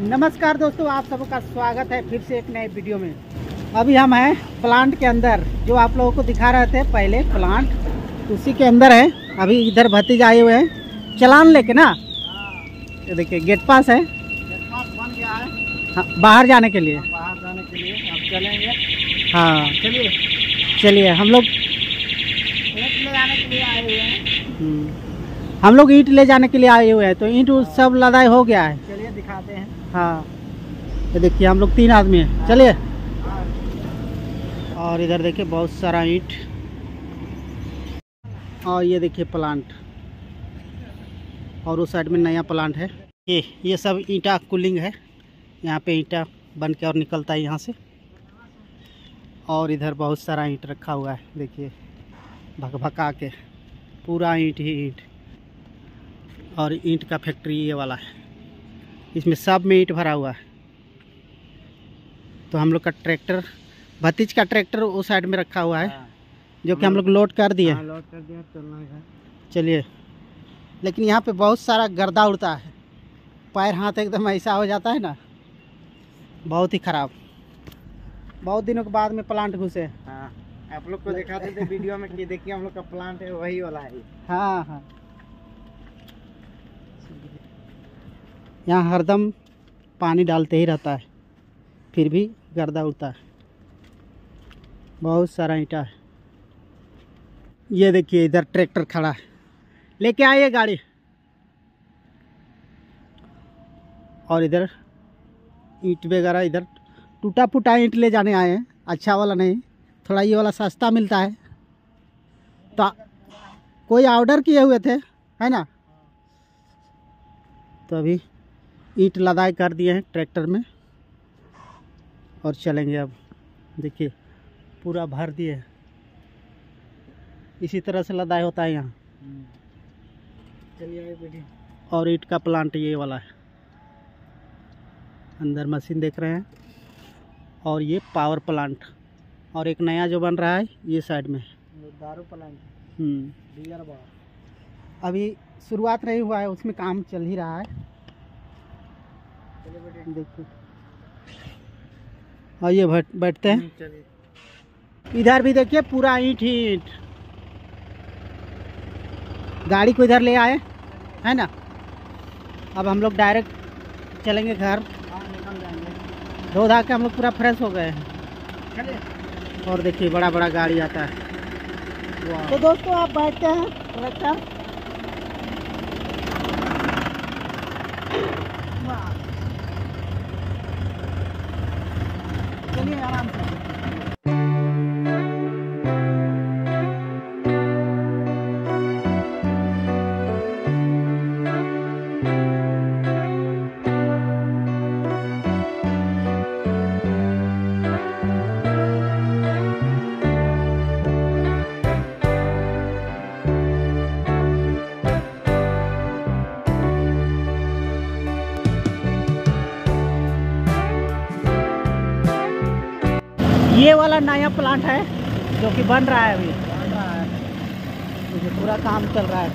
नमस्कार दोस्तों, आप सबका स्वागत है फिर से एक नए वीडियो में। अभी हम हैं प्लांट के अंदर, जो आप लोगों को दिखा रहे थे पहले प्लांट, उसी के अंदर है। अभी इधर भतीजा आए हुए हैं चालान लेके ना। ये देखिए गेट पास है, गेट पास बन गया है। हाँ, बाहर जाने के लिए। बाहर जाने के लिए अब चलेंगे। हाँ चलिए चलिए, हम लोग ईंट ले जाने के लिए आए हुए हैं। हम लोग ईंट ले जाने के लिए आए हुए हैं, तो ईंट सब लदाई हो गया है। चलिए दिखाते हैं। हाँ, ये देखिए हम लोग 3 आदमी हैं, चलिए। हाँ। और इधर देखिए बहुत सारा ईंट, और ये देखिए प्लांट, और उस साइड में नया प्लांट है। ये सब ईंटा कूलिंग है, यहाँ पे ईंटा बन के और निकलता है यहाँ से। और इधर बहुत सारा ईंट रखा हुआ है, देखिए भका के पूरा ईंट ही ईंट। और ईंट का फैक्ट्री ये वाला है, इसमें सब में ईंट भरा हुआ है। तो हम लोग का ट्रैक्टर, भतीज का ट्रैक्टर उस साइड में रखा हुआ है, जो कि हम लोग लोड कर दिए। लोड कर दिया, चलना है। चलिए, लेकिन यहाँ पे बहुत सारा गर्दा उड़ता है, पैर हाथ एकदम ऐसा हो जाता है ना, बहुत ही ख़राब। बहुत दिनों के बाद में प्लांट घुसे। हाँ, आप लोग को दिखाते थे वीडियो में कि देखिए हम लोग का प्लांट है, वही वाला है। हाँ हाँ, यहाँ हरदम पानी डालते ही रहता है, फिर भी गर्दा उड़ता है। बहुत सारा ईंटा है। ये देखिए इधर ट्रैक्टर खड़ा है, लेके आइए गाड़ी। और इधर ईंट वगैरह, इधर टूटा फूटा ईंट ले जाने आए हैं, अच्छा वाला नहीं, थोड़ा ये वाला सस्ता मिलता है। तो कोई ऑर्डर किए हुए थे, है ना, तो अभी ईंट लदाई कर दिए हैं ट्रैक्टर में और चलेंगे। अब देखिए पूरा भर दिए हैं, इसी तरह से लदाई होता है यहाँ। चलिए बेटी। और ईंट का प्लांट ये वाला है, अंदर मशीन देख रहे हैं। और ये पावर प्लांट, और एक नया जो बन रहा है ये साइड में दारू प्लांट, बियर बार। अभी शुरुआत नहीं हुआ है, उसमें काम चल ही रहा है। चलिए बेटी, देखिए आइए बैठते हैं। चलिए। इधर भी देखिए पूरा ईंट ही ईंट। गाड़ी को इधर ले आए, है ना। अब हम लोग डायरेक्ट चलेंगे घर। हाँ, निकल जाएंगे। धो धा के हम लोग पूरा फ्रेश हो गए हैं। चलिए। और देखिए बड़ा बड़ा गाड़ी आता है। तो दोस्तों आप बैठते हैं ट्रैक्टर। चलिए आराम से। ये वाला नया प्लांट है जो कि बन रहा है, अभी बन रहा है, जो पूरा काम चल रहा है।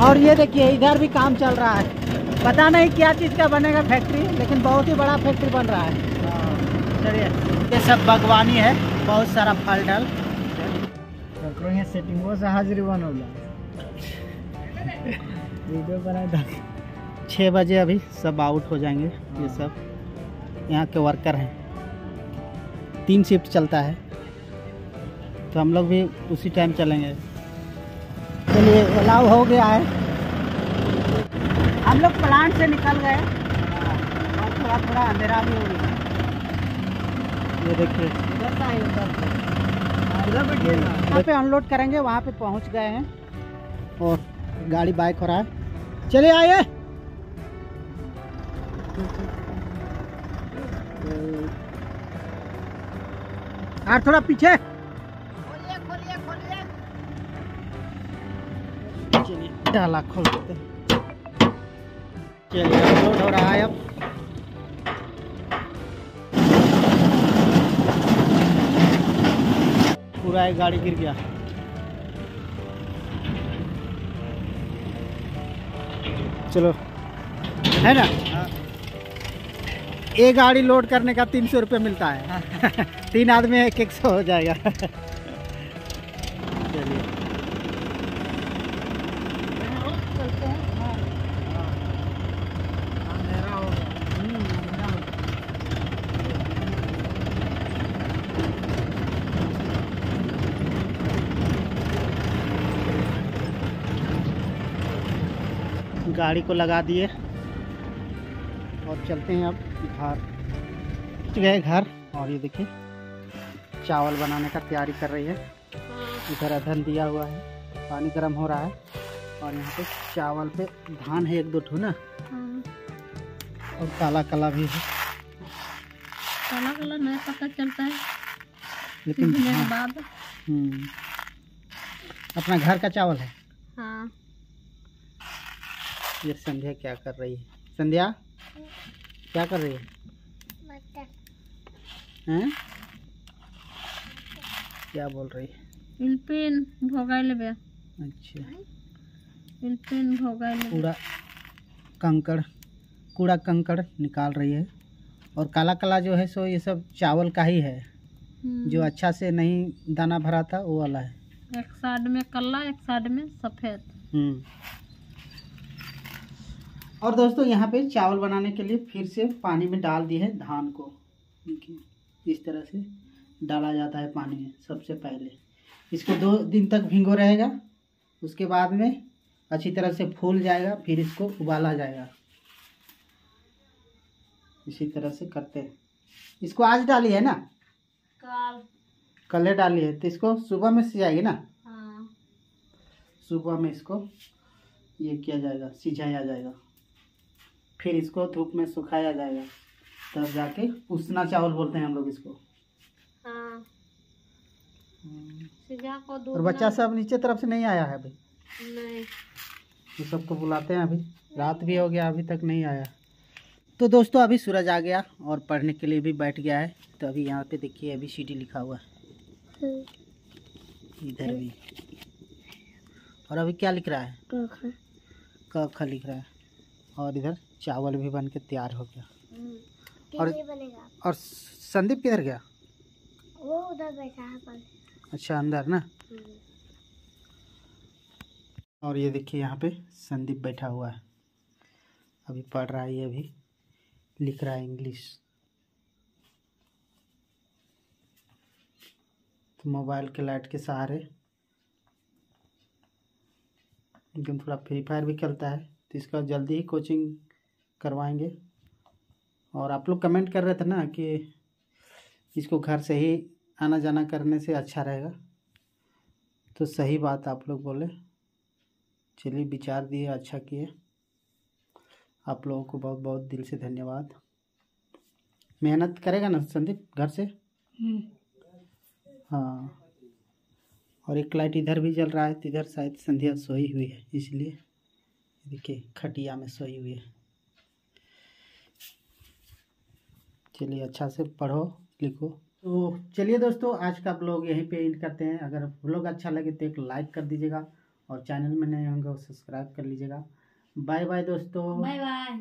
और ये देखिए इधर भी काम चल रहा है, पता नहीं क्या चीज़ का बनेगा फैक्ट्री, लेकिन बहुत ही बड़ा फैक्ट्री बन रहा है। चलिए, ये सब बागवानी है, बहुत सारा फल डल। सेटिंग से हाजिरी बनौला वीडियो बनाए था। 6 बजे अभी सब आउट हो जाएंगे। ये सब यहाँ के वर्कर हैं, 3 शिफ्ट चलता है, तो हम लोग भी उसी टाइम चलेंगे। चलिए, अलाव हो गया है, हम लोग प्लांट से निकल गए और थोड़ा थोड़ा अंधेरा भी हो गया। ये देखिए वहाँ पे अनलोड करेंगे, वहाँ पे पहुँच गए हैं और गाड़ी बाइक हो रहा है। चलिए आइए। और थोड़ा पीछे। चलिए डाला खोल देते हैं। चलिए अपलोड हो रहा है अब। पूरा एक गाड़ी गिर गया। चलो, है ना। एक गाड़ी लोड करने का 300 रुपये मिलता है। 3 आदमी है, 100 हो जाएगा। चलिए, गाड़ी को लगा दिए और चलते हैं अब घर। गए घर और ये देखिए चावल बनाने का तैयारी कर रही है। इधर अधन दिया हुआ है, पानी गर्म हो रहा है और यहाँ पे चावल पे धान है 1-2 ठो ना। और काला काला भी है। काला काला नहीं पता चलता है लेकिन के बाद। अपना घर का चावल है। हाँ। ये संध्या क्या कर रही है? संध्या क्या कर रही है? हैं? क्या बोल रही है? इल्पिन भोगाई लेबे। अच्छा, इल्पिन भोगाई लेबे। कूड़ा कंकड़ निकाल रही है। और काला काला जो है सो ये सब चावल का ही है। जो अच्छा से नहीं दाना भरा था वो वाला है। एक साइड में काला, एक साइड में सफेद। और दोस्तों यहाँ पे चावल बनाने के लिए फिर से पानी में डाल दिए है धान को। इस तरह से डाला जाता है पानी में। सबसे पहले इसको 2 दिन तक भिगो रहेगा। उसके बाद में अच्छी तरह से फूल जाएगा, फिर इसको उबाला जाएगा। इसी तरह से करते हैं। इसको आज डाली है ना? कल डाली है, तो इसको सुबह में सिजाएगी ना। हाँ। सुबह में इसको ये किया जाएगा, सिझाया जाएगा। फिर इसको धूप में सुखाया जाएगा, तब जाके उसना चावल बोलते हैं हम लोग इसको। हाँ। सिझा को दूध। और बच्चा सब नीचे तरफ से नहीं आया है अभी? नहीं। तो सबको बुलाते हैं। अभी रात भी हो गया, अभी तक नहीं आया। तो दोस्तों अभी सूरज आ गया और पढ़ने के लिए भी बैठ गया है। तो अभी यहाँ पे देखिए ABCD लिखा हुआ है, इधर भी। और अभी क्या लिख रहा है? क ख लिख रहा है। और इधर चावल भी बन के तैयार हो गया। और संदीप किधर गया? वो उधर बैठा है पर। अच्छा, अंदर ना। और ये देखिए यहाँ पे संदीप बैठा हुआ है, अभी पढ़ रहा है। ये अभी लिख रहा है इंग्लिश। तो मोबाइल के लाइट के सहारे एकदम थोड़ा फ्री फायर भी खेलता है। तो इसका जल्दी ही कोचिंग करवाएंगे। और आप लोग कमेंट कर रहे थे ना कि इसको घर से ही आना जाना करने से अच्छा रहेगा। तो सही बात आप लोग बोले। चलिए, विचार दिए, अच्छा किए। आप लोगों को बहुत बहुत दिल से धन्यवाद। मेहनत करेगा ना संदीप घर से? हाँ। और एक लाइट इधर भी जल रहा है, तो इधर शायद संध्या सोई हुई है, इसलिए देखिए खटिया में सोई हुई है। चलिए, अच्छा से पढ़ो लिखो। तो चलिए दोस्तों, आज का ब्लॉग यहीं पे एंड करते हैं। अगर ब्लॉग अच्छा लगे तो एक लाइक कर दीजिएगा और चैनल में नए होंगे वो सब्सक्राइब कर लीजिएगा। बाय बाय दोस्तों। Bye bye.